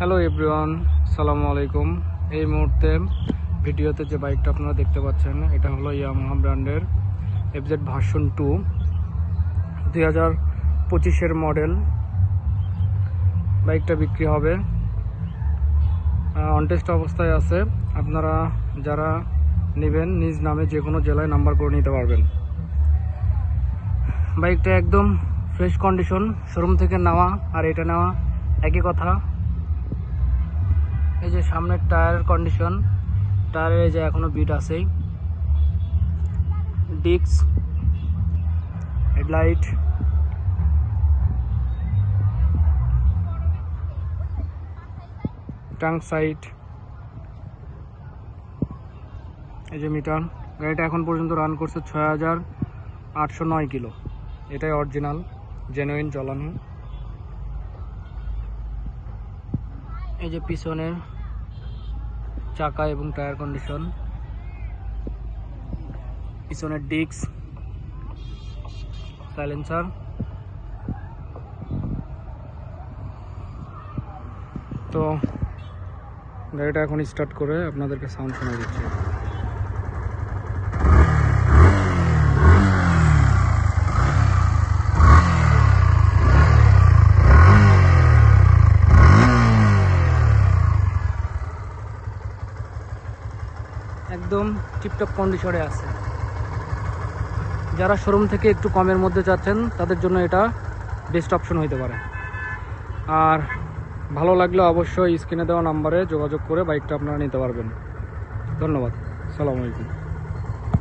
Hello everyone, আসসালামু আলাইকুম। এই মুহূর্তে ভিডিওতে যে বাইকটা আপনারা দেখতে পাচ্ছেন এটা হলো ইয়ামাহা ব্র্যান্ডের এফজেড ভার্সন 2 2025-এর মডেল। বাইকটা বিক্রি হবে, অনটেস্ট অবস্থায় আছে। আপনারা যারা নেবেন নিজ নামে যে কোনো জেলায় নাম্বার করে নিতে পারবেন। বাইকটা একদম ফ্রেশ কন্ডিশন, শোরুম থেকে নেওয়া আর এটা নেওয়া একই কথা। এই যে সামনের টায়ারের কন্ডিশন, টায়ারের এই যে এখনো বিট আছেই। ডিস্ক, হেডলাইট, ট্যাঙ্ক সাইড, এই যে মিটার। গাড়িটা এখন পর্যন্ত রান করছে 6809 কিলো। এটাই অরিজিনাল জেনুইন চালানো। এই যে পিছনের চাকা এবং টায়ার কন্ডিশন, পিছনের ডিস্ক, সাইলেন্সার। তো গাড়িটা এখন স্টার্ট করে আপনাদেরকে সাউন্ড শোনা দিচ্ছি। একদম টিপটপ কন্ডিশনে আছে। যারা শোরুম থেকে একটু কমের মধ্যে চাচ্ছেন তাদের জন্য এটা বেস্ট অপশন হতে পারে। আর ভালো লাগলে অবশ্যই স্ক্রিনে দেওয়া নাম্বারে যোগাযোগ করে বাইকটা আপনারা নিতে পারবেন। ধন্যবাদ, আসসালামু আলাইকুম।